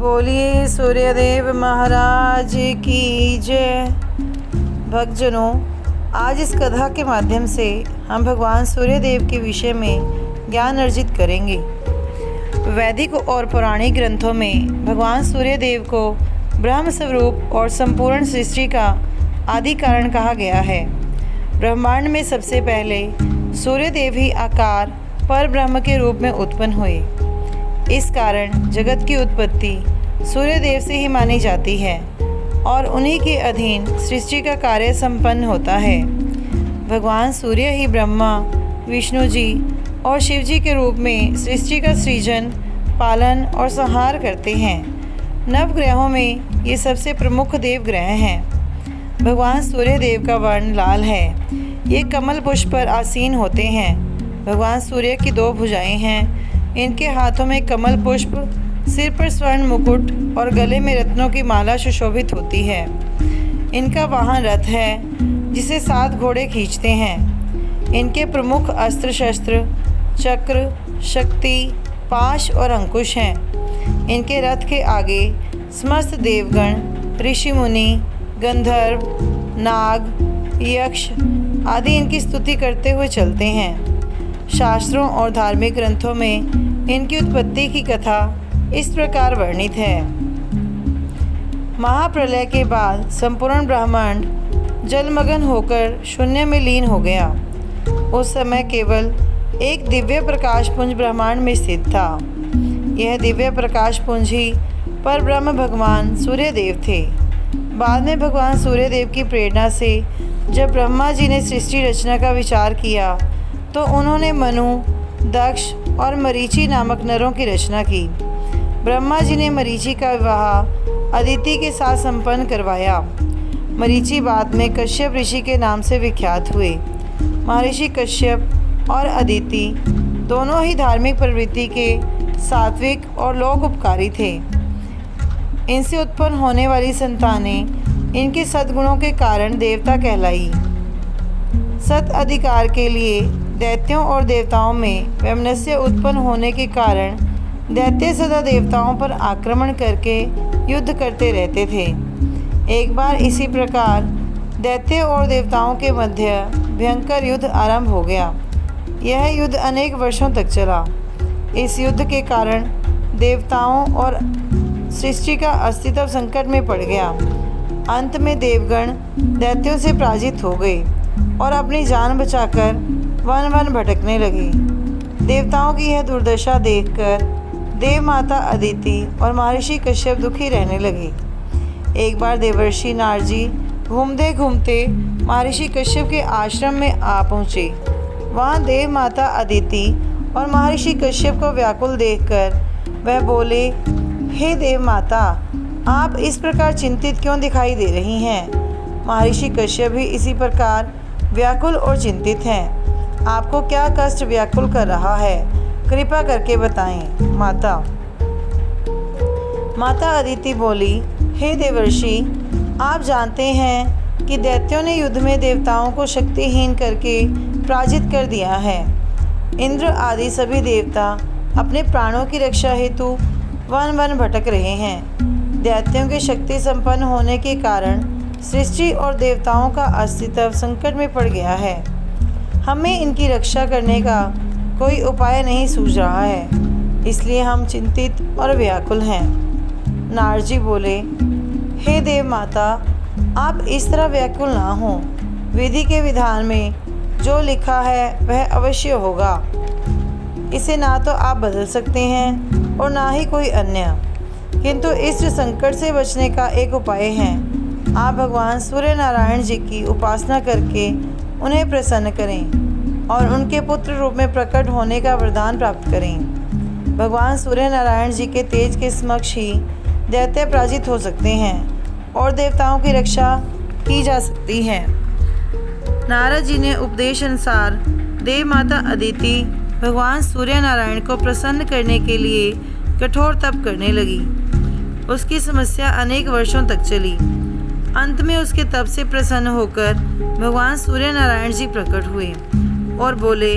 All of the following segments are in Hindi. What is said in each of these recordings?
बोलिए सूर्यदेव महाराज की जय। भक्तजनों, आज इस कथा के माध्यम से हम भगवान सूर्यदेव के विषय में ज्ञान अर्जित करेंगे। वैदिक और पौराणिक ग्रंथों में भगवान सूर्यदेव को ब्रह्म स्वरूप और संपूर्ण सृष्टि का आदि कारण कहा गया है। ब्रह्मांड में सबसे पहले सूर्यदेव ही आकार पर ब्रह्म के रूप में उत्पन्न हुए। इस कारण जगत की उत्पत्ति सूर्यदेव से ही मानी जाती है और उन्हीं के अधीन सृष्टि का कार्य संपन्न होता है। भगवान सूर्य ही ब्रह्मा, विष्णु जी और शिव जी के रूप में सृष्टि का सृजन, पालन और संहार करते हैं। नवग्रहों में ये सबसे प्रमुख देवग्रह हैं। भगवान सूर्यदेव का वर्ण लाल है। ये कमल पुष्प पर आसीन होते हैं। भगवान सूर्य की दो भुजाएं हैं। इनके हाथों में कमल पुष्प, सिर पर स्वर्ण मुकुट और गले में रत्नों की माला सुशोभित होती है। इनका वाहन रथ है जिसे 7 घोड़े खींचते हैं। इनके प्रमुख अस्त्र शस्त्र चक्र, शक्ति, पाश और अंकुश हैं। इनके रथ के आगे समस्त देवगण, ऋषि मुनि, गंधर्व, नाग, यक्ष आदि इनकी स्तुति करते हुए चलते हैं। शास्त्रों और धार्मिक ग्रंथों में इनकी उत्पत्ति की कथा इस प्रकार वर्णित है। महाप्रलय के बाद संपूर्ण ब्रह्मांड जलमग्न होकर शून्य में लीन हो गया। उस समय केवल एक दिव्य प्रकाश पुंज ब्रह्मांड में स्थित था। यह दिव्य प्रकाश पुंज ही पर ब्रह्म भगवान सूर्यदेव थे। बाद में भगवान सूर्यदेव की प्रेरणा से जब ब्रह्मा जी ने सृष्टि रचना का विचार किया तो उन्होंने मनु, दक्ष और मरीचि नामक नरों की रचना की। ब्रह्मा जी ने मरीचि का विवाह अदिति के साथ संपन्न करवाया। मरीचि बाद में कश्यप ऋषि के नाम से विख्यात हुए। महर्षि कश्यप और अदिति दोनों ही धार्मिक प्रवृत्ति के सात्विक और लोकोपकारी थे। इनसे उत्पन्न होने वाली संतानें इनके सद्गुणों के कारण देवता कहलाई। सत अधिकार के लिए दैत्यों और देवताओं में वैमनस्य उत्पन्न होने के कारण दैत्य सदा देवताओं पर आक्रमण करके युद्ध करते रहते थे। एक बार इसी प्रकार दैत्य और देवताओं के मध्य भयंकर युद्ध आरंभ हो गया। यह युद्ध अनेक वर्षों तक चला। इस युद्ध के कारण देवताओं और सृष्टि का अस्तित्व संकट में पड़ गया। अंत में देवगण दैत्यों से पराजित हो गए और अपनी जान बचाकर वन वन भटकने लगे। देवताओं की यह दुर्दशा देखकर देव माता अदिति और महर्षि कश्यप दुखी रहने लगे। एक बार देवर्षि नारजी घूमते घूमते महर्षि कश्यप के आश्रम में आ पहुँचे। वहाँ देव माता अदिति और महर्षि कश्यप को व्याकुल देखकर वह बोले, हे देव माता, आप इस प्रकार चिंतित क्यों दिखाई दे रही हैं? महर्षि कश्यप भी इसी प्रकार व्याकुल और चिंतित हैं। आपको क्या कष्ट व्याकुल कर रहा है? कृपा करके बताएं माता। माता अदिति बोली, हे देवर्षि, आप जानते हैं कि दैत्यों ने युद्ध में देवताओं को शक्तिहीन करके पराजित कर दिया है। इंद्र आदि सभी देवता अपने प्राणों की रक्षा हेतु वन वन भटक रहे हैं। दैत्यों के शक्ति संपन्न होने के कारण सृष्टि और देवताओं का अस्तित्व संकट में पड़ गया है। हमें इनकी रक्षा करने का कोई उपाय नहीं सूझ रहा है, इसलिए हम चिंतित और व्याकुल हैं। नारजी बोले, हे देव माता, आप इस तरह व्याकुल ना हों। विधि के विधान में जो लिखा है वह अवश्य होगा। इसे ना तो आप बदल सकते हैं और ना ही कोई अन्य, किंतु इस संकट से बचने का एक उपाय है। आप भगवान सूर्य नारायण जी की उपासना करके उन्हें प्रसन्न करें और उनके पुत्र रूप में प्रकट होने का वरदान प्राप्त करें। भगवान सूर्य नारायण जी के तेज के समक्ष ही दैत्य पराजित हो सकते हैं और देवताओं की रक्षा की जा सकती है। नारद जी ने उपदेश अनुसार देव माता अदिति भगवान सूर्य नारायण को प्रसन्न करने के लिए कठोर तप करने लगी। उसकी समस्या अनेक वर्षों तक चली। अंत में उसके तप से प्रसन्न होकर भगवान सूर्य नारायण जी प्रकट हुए और बोले,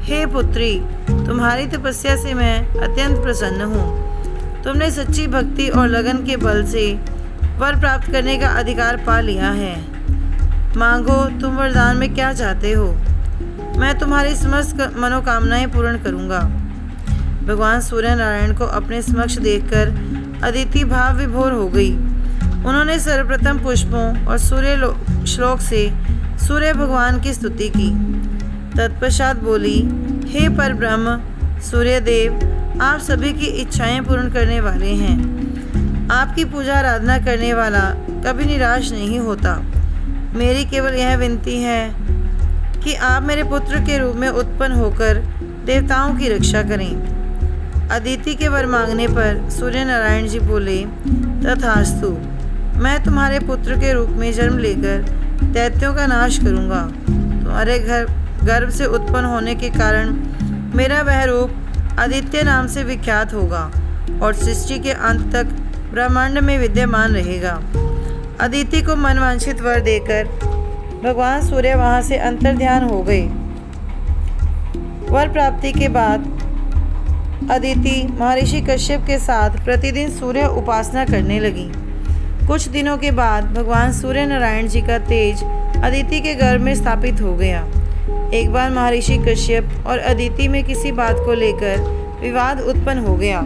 हे पुत्री, तुम्हारी तपस्या से मैं अत्यंत प्रसन्न हूँ। तुमने सच्ची भक्ति और लगन के बल से वर प्राप्त करने का अधिकार पा लिया है। मांगो, तुम वरदान में क्या चाहते हो, मैं तुम्हारी समस्त मनोकामनाएं पूर्ण करूंगा। भगवान सूर्य नारायण को अपने समक्ष देखकर अदिति भाव विभोर हो गई। उन्होंने सर्वप्रथम पुष्पों और सूर्य श्लोक से सूर्य भगवान की स्तुति की। तत्पश्चात बोली, हे परब्रह्म सूर्यदेव, आप सभी की इच्छाएं पूर्ण करने वाले हैं। आपकी पूजा आराधना करने वाला कभी निराश नहीं होता। मेरी केवल यह विनती है कि आप मेरे पुत्र के रूप में उत्पन्न होकर देवताओं की रक्षा करें। अदिति के वर मांगने पर सूर्य नारायण जी बोले, तथास्तु, मैं तुम्हारे पुत्र के रूप में जन्म लेकर दैत्यों का नाश करूंगा। तुम्हारे गर्भ से उत्पन्न होने के कारण मेरा वह रूप आदित्य नाम से विख्यात होगा और सृष्टि के अंत तक ब्रह्मांड में विद्यमान रहेगा। अदिति को मनवांछित वर देकर भगवान सूर्य वहां से अंतर्ध्यान हो गए। वर प्राप्ति के बाद अदिति महर्षि कश्यप के साथ प्रतिदिन सूर्य उपासना करने लगी। कुछ दिनों के बाद भगवान सूर्य नारायण जी का तेज अदिति के गर्भ में स्थापित हो गया। एक बार महर्षि कश्यप और अदिति में किसी बात को लेकर विवाद उत्पन्न हो गया।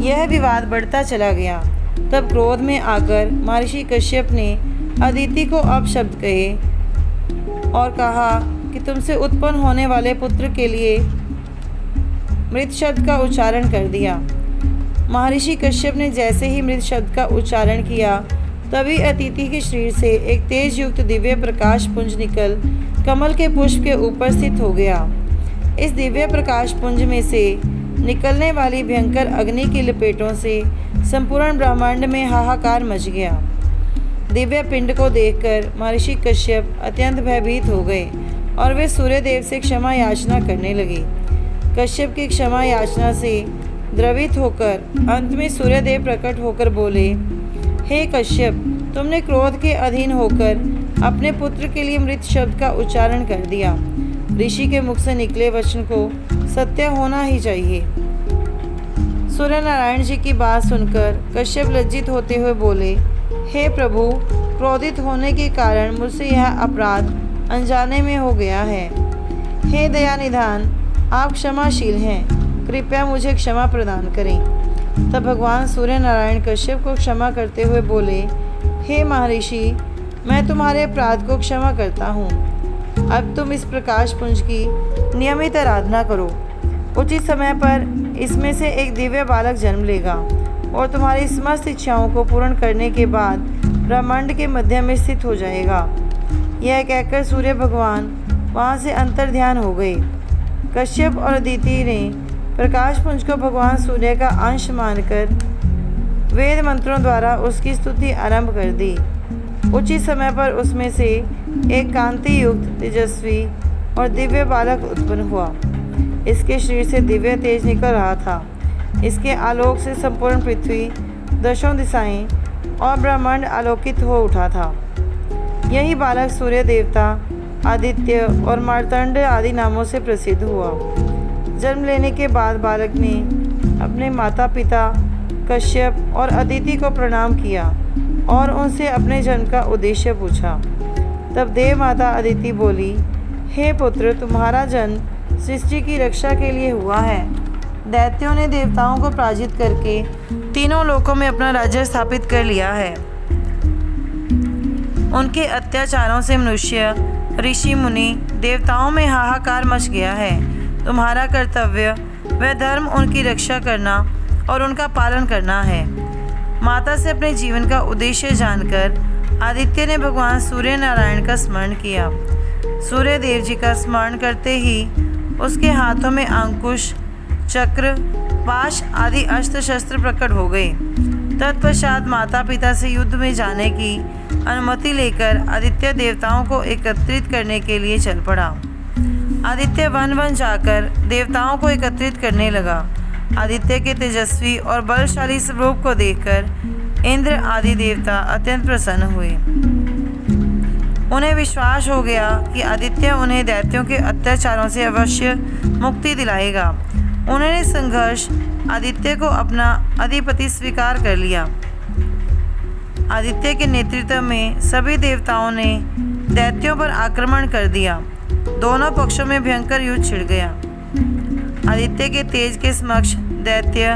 यह विवाद बढ़ता चला गया। तब क्रोध में आकर महर्षि कश्यप ने अदिति को अपशब्द कहे और कहा कि तुमसे उत्पन्न होने वाले पुत्र के लिए मृत शब्द का उच्चारण कर दिया। महर्षि कश्यप ने जैसे ही मृत शब्द का उच्चारण किया, तभी अदिति के शरीर से एक तेज युक्त दिव्य प्रकाश पुंज निकल कमल के पुष्प के ऊपर स्थित हो गया। इस दिव्य प्रकाश पुंज में से निकलने वाली भयंकर अग्नि की लपेटों से संपूर्ण ब्रह्मांड में हाहाकार मच गया। दिव्य पिंड को देखकर महर्षि कश्यप अत्यंत भयभीत हो गए और वे सूर्यदेव से क्षमा याचना करने लगे। कश्यप की क्षमा याचना से द्रवित होकर अंत में सूर्यदेव प्रकट होकर बोले, हे कश्यप, तुमने क्रोध के अधीन होकर अपने पुत्र के लिए मृत शब्द का उच्चारण कर दिया। ऋषि के मुख से निकले वचन को सत्य होना ही चाहिए। सूर्य नारायण जी की बात सुनकर कश्यप लज्जित होते हुए बोले, हे प्रभु, क्रोधित होने के कारण मुझसे यह अपराध अनजाने में हो गया है। हे दया निधान, आप क्षमाशील हैं, कृपया मुझे क्षमा प्रदान करें। तब भगवान सूर्य नारायण कश्यप को क्षमा करते हुए बोले, हे महर्षि, मैं तुम्हारे अपराध को क्षमा करता हूँ। अब तुम इस प्रकाश पुंज की नियमित आराधना करो। उचित समय पर इसमें से एक दिव्य बालक जन्म लेगा और तुम्हारी समस्त इच्छाओं को पूर्ण करने के बाद ब्रह्मांड के मध्य में स्थित हो जाएगा। यह कहकर सूर्य भगवान वहाँ से अंतर्ध्यान हो गए। कश्यप और अदिति ने प्रकाश पुंज को भगवान सूर्य का अंश मानकर वेद मंत्रों द्वारा उसकी स्तुति आरंभ कर दी। उचित समय पर उसमें से एक कांति युक्त, तेजस्वी और दिव्य बालक उत्पन्न हुआ। इसके शरीर से दिव्य तेज निकल रहा था। इसके आलोक से संपूर्ण पृथ्वी, दशों दिशाएं और ब्रह्मांड आलोकित हो उठा था। यही बालक सूर्य देवता, आदित्य और मार्तंड आदि नामों से प्रसिद्ध हुआ। जन्म लेने के बाद बालक ने अपने माता पिता कश्यप और अदिति को प्रणाम किया और उनसे अपने जन्म का उद्देश्य पूछा। तब देव माता अदिति बोली, हे पुत्र, तुम्हारा जन्म सृष्टि की रक्षा के लिए हुआ है। दैत्यों ने देवताओं को पराजित करके तीनों लोकों में अपना राज्य स्थापित कर लिया है। उनके अत्याचारों से मनुष्य, ऋषि मुनि, देवताओं में हाहाकार मच गया है। तुम्हारा कर्तव्य वह धर्म उनकी रक्षा करना और उनका पालन करना है। माता से अपने जीवन का उद्देश्य जानकर आदित्य ने भगवान सूर्य नारायण का स्मरण किया। सूर्य देव जी का स्मरण करते ही उसके हाथों में अंकुश, चक्र, पाश आदि अस्त्र शस्त्र प्रकट हो गए। तत्पश्चात माता पिता से युद्ध में जाने की अनुमति लेकर आदित्य देवताओं को एकत्रित करने के लिए चल पड़ा। आदित्य वन वन जाकर देवताओं को एकत्रित करने लगा। आदित्य के तेजस्वी और बलशाली स्वरूप को देखकर इंद्र आदि देवता अत्यंत प्रसन्न हुए। उन्हें विश्वास हो गया कि आदित्य उन्हें दैत्यों के अत्याचारों से अवश्य मुक्ति दिलाएगा। उन्होंने संघर्ष आदित्य को अपना अधिपति स्वीकार कर लिया। आदित्य के नेतृत्व में सभी देवताओं ने दैत्यों पर आक्रमण कर दिया। दोनों पक्षों में भयंकर युद्ध छिड़ गया। आदित्य के तेज के समक्ष दैत्य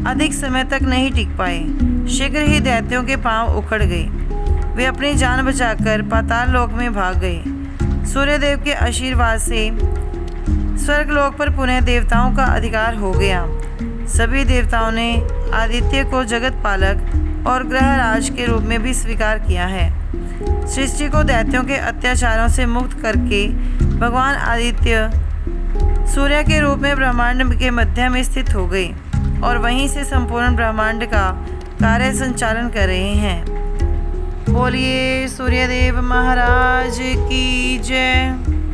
अधिक समय तक नहीं टिक पाए। शीघ्र ही दैत्यों के पांव उखड़ गए। वे अपनी जान बचाकर पाताल लोक में भाग गए। सूर्यदेव के आशीर्वाद से स्वर्गलोक पर पुनः देवताओं का अधिकार हो गया। सभी देवताओं ने आदित्य को जगत पालक और ग्रहराज के रूप में भी स्वीकार किया है। सृष्टि को दैत्यों के अत्याचारों से मुक्त करके भगवान आदित्य सूर्य के रूप में ब्रह्मांड के मध्य में स्थित हो गए और वहीं से संपूर्ण ब्रह्मांड का कार्य संचालन कर रहे हैं। बोलिए सूर्यदेव महाराज की जय।